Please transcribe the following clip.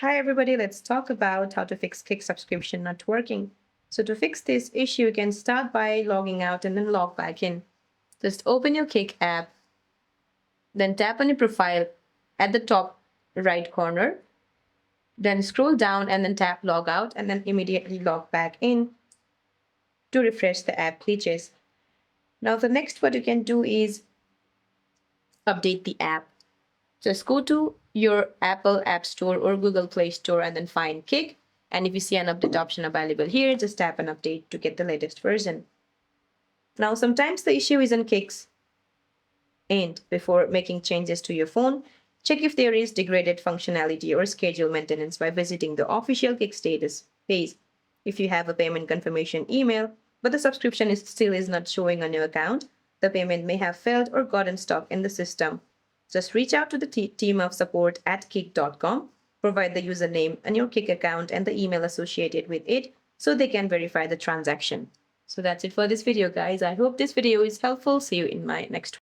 Hi everybody, let's talk about how to fix Kick subscription not working. So to fix this issue, you can start by logging out and then log back in. Just open your Kick app, then tap on your profile at the top right corner, then scroll down and then tap log out and then immediately log back in to refresh the app glitches. Now the next what you can do is update the app. Just go to your Apple App Store or Google Play Store and then find Kick. And if you see an update option available here, just tap on update to get the latest version. Now, sometimes the issue is in Kick's end. Before making changes to your phone, check if there is degraded functionality or schedule maintenance by visiting the official Kick status page. If you have a payment confirmation email, but the subscription still is not showing on your account, the payment may have failed or gotten stuck in the system. Just reach out to the team of support at kick.com, provide the username and your Kick account and the email associated with it so they can verify the transaction. So that's it for this video, guys. I hope this video is helpful. See you in my next one.